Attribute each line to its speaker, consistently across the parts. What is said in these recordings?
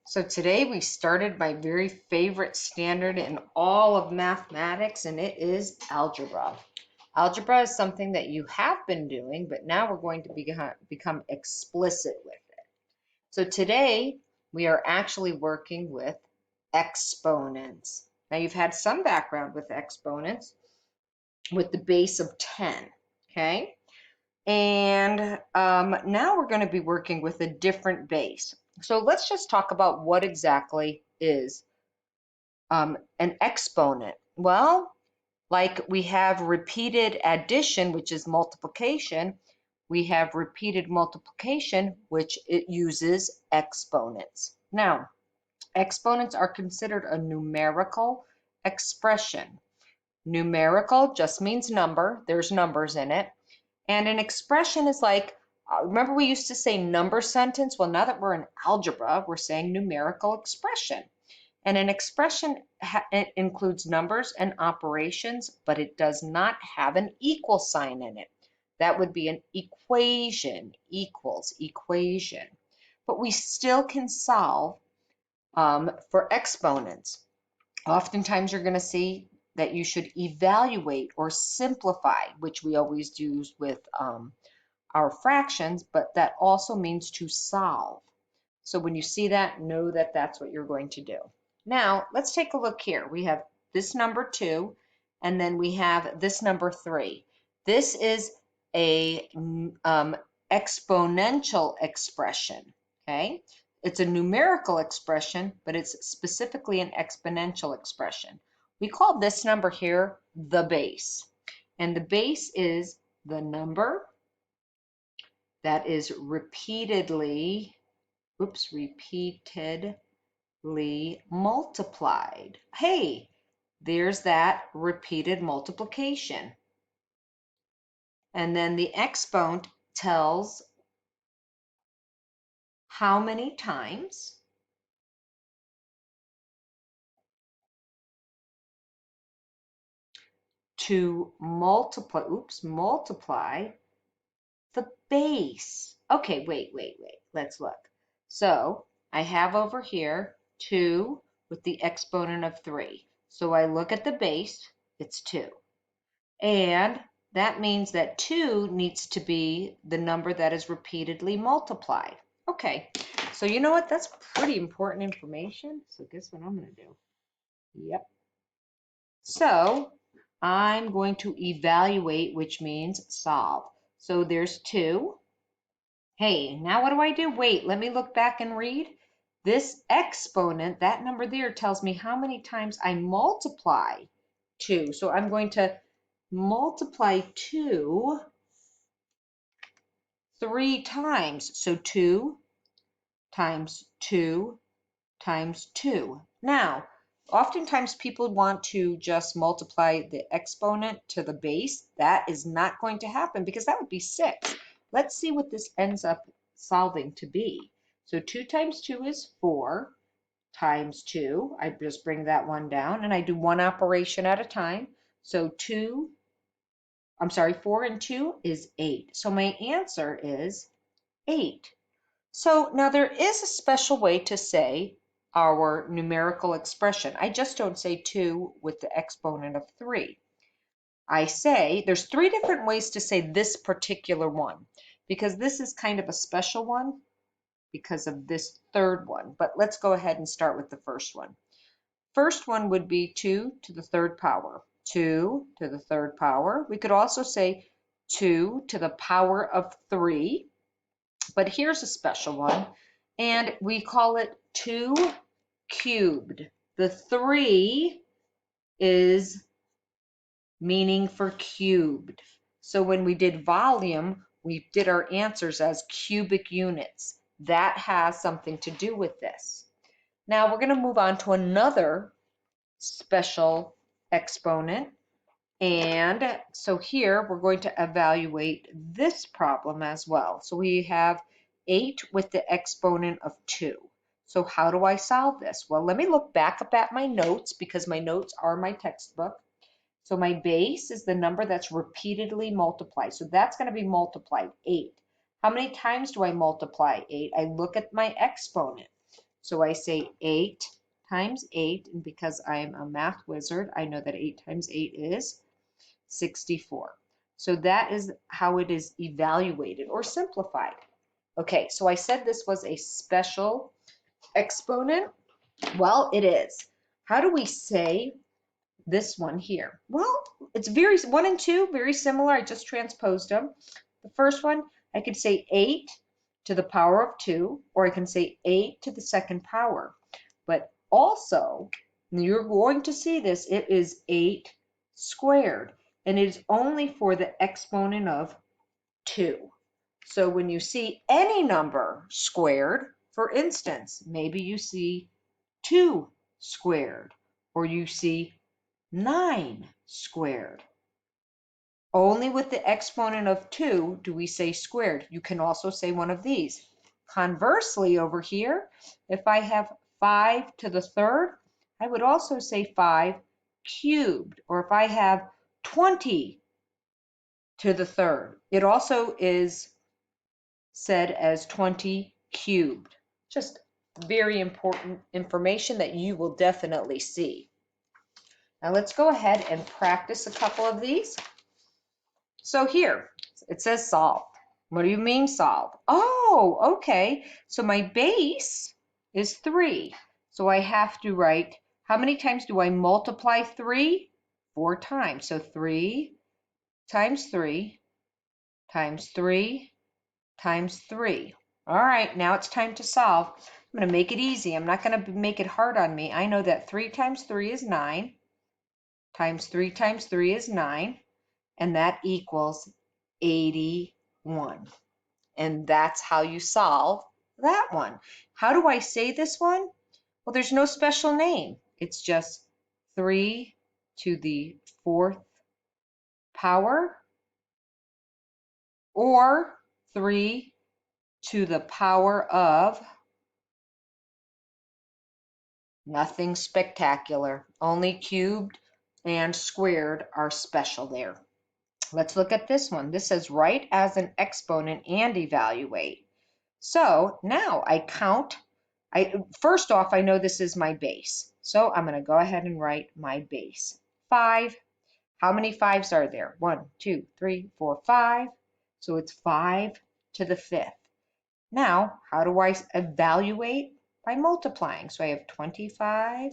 Speaker 1: So today we started my very favorite standard in all of mathematics, and it is algebra. Algebra is something that you have been doing, but now we're going to become explicit with it. So today we are actually working with exponents. Now you've had some background with exponents with the base of 10, okay? And now we're going to be working with a different base. So let's just talk about what exactly is an exponent. Well, like we have repeated addition, which is multiplication, we have repeated multiplication, which it uses exponents. Now, exponents are considered a numerical expression. Numerical just means number. There's numbers in it. And an expression is like, remember we used to say number sentence? Well, now that we're in algebra, we're saying numerical expression. And an expression it includes numbers and operations, but it does not have an equal sign in it. That would be an equation, equals, equation. But we still can solve for exponents. Oftentimes you're going to see that you should evaluate or simplify, which we always use with our fractions, but that also means to solve. So when you see that, know that that's what you're going to do. Now, let's take a look here. We have this number 2, and then we have this number 3. This is a exponential expression, okay? It's a numerical expression, but it's specifically an exponential expression. We call this number here the base, and the base is the number that is repeatedly multiplied. Hey, there's that repeated multiplication. And then the exponent tells how many times to multiply the base. Okay, wait. Let's look. So I have over here 2 with the exponent of 3. So I look at the base, it's 2. And that means that 2 needs to be the number that is repeatedly multiplied. Okay, so you know what? That's pretty important information. So guess what I'm going to do? Yep. So I'm going to evaluate, which means solve. So there's 2. Hey, now what do? Wait, let me look back and read. This exponent, that number there, tells me how many times I multiply 2. So I'm going to multiply 2 3 times. So 2 times 2 times 2. Now, oftentimes people want to just multiply the exponent to the base. That is not going to happen because that would be 6. Let's see what this ends up solving to be. So 2 times 2 is 4 times 2. I just bring that one down and I do one operation at a time. So 4 and 2 is 8. So my answer is 8. So now there is a special way to say our numerical expression. I just don't say 2 with the exponent of 3. I say there's 3 different ways to say this particular one because this is kind of a special one because of this third one. But let's go ahead and start with the first one. First one would be 2 to the third power. 2 to the third power. We could also say 2 to the power of 3. But here's a special one, and we call it 2 cubed. The 3 is meaning for cubed. So when we did volume, we did our answers as cubic units. That has something to do with this. Now we're going to move on to another special exponent. And so here we're going to evaluate this problem as well. So we have 8 with the exponent of 2. So how do I solve this? Well, let me look back up at my notes because my notes are my textbook. So my base is the number that's repeatedly multiplied. So that's going to be multiplied, 8. How many times do I multiply 8? I look at my exponent. So I say 8 times 8, and because I'm a math wizard, I know that 8 times 8 is 64. So that is how it is evaluated or simplified. Okay, so I said this was a special exponent. Well, it is. How do we say this one here? Well, it's 1 and 2, very similar. I just transposed them. The first one, I could say 8 to the power of 2, or I can say 8 to the second power. But also, you're going to see this, it is 8 squared, and it is only for the exponent of 2. So when you see any number squared, for instance, maybe you see 2 squared, or you see 9 squared. Only with the exponent of 2 do we say squared. You can also say one of these. Conversely, over here, if I have 5 to the third, I would also say 5 cubed. Or if I have 20 to the third, it also is said as 20 cubed. Just very important information that you will definitely see. Now let's go ahead and practice a couple of these. So here, it says solve. What do you mean solve? Oh, okay. So my base is 3. So I have to write, how many times do I multiply 3? 4 times. So 3 times 3 times 3 times 3. All right, now it's time to solve. I'm going to make it easy. I'm not going to make it hard on me. I know that 3 times 3 is 9, times 3 times 3 is 9, and that equals 81. And that's how you solve that one. How do I say this one? Well, there's no special name. It's just 3 to the 4th power, or 3 to the power of nothing spectacular. Only cubed and squared are special there. Let's look at this one. This says write as an exponent and evaluate. So now I count. First off, I know this is my base. So I'm going to go ahead and write my base. 5. How many 5s are there? 1, 2, 3, 4, 5. So it's 5 to the 5th. Now, how do I evaluate? By multiplying. So I have 25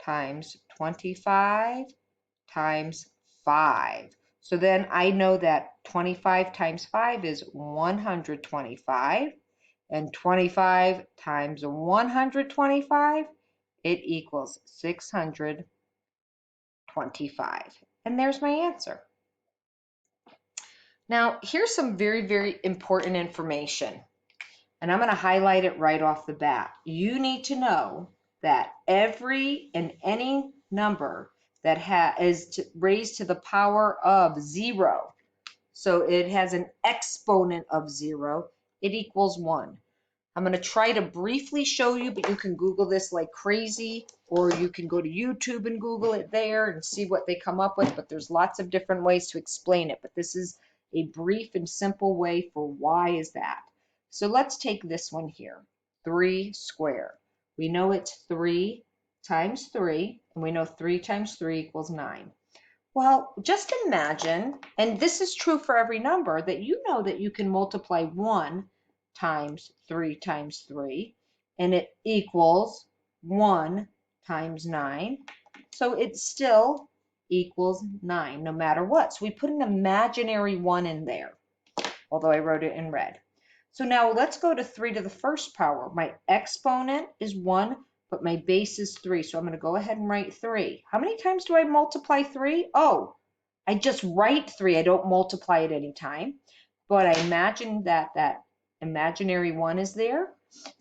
Speaker 1: times 25 times 5. So then I know that 25 times 5 is 125, and 25 times 125, it equals 625. And there's my answer. Now, here's some very, very important information, and I'm going to highlight it right off the bat. You need to know that every and any number that is raised to the power of 0, so it has an exponent of 0, it equals 1. I'm going to try to briefly show you, but you can Google this like crazy, or you can go to YouTube and Google it there and see what they come up with, but there's lots of different ways to explain it. But this is a brief and simple way for why is that. So let's take this one here, 3 squared. We know it's 3 times 3, and we know 3 times 3 equals 9. Well, just imagine, and this is true for every number, that you know that you can multiply 1 times 3 times 3, and it equals 1 times 9. So it still equals 9 no matter what. So we put an imaginary 1 in there, although I wrote it in red. So now let's go to 3 to the first power. My exponent is 1, but my base is 3. So I'm going to go ahead and write 3. How many times do I multiply 3? Oh, I just write 3. I don't multiply it any time. But I imagine that that imaginary 1 is there.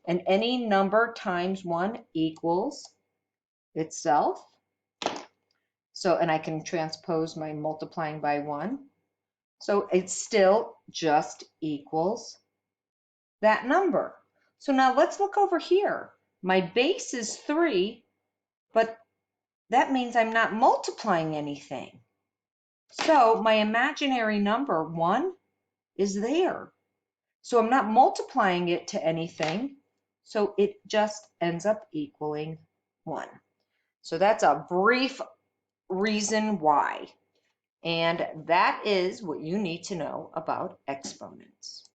Speaker 1: And any number times 1 equals itself. So, and I can transpose my multiplying by 1. So it still just equals that number. So now let's look over here. My base is 3, but that means I'm not multiplying anything. So my imaginary number 1 is there. So I'm not multiplying it to anything. So it just ends up equaling 1. So that's a brief reason why. And that is what you need to know about exponents.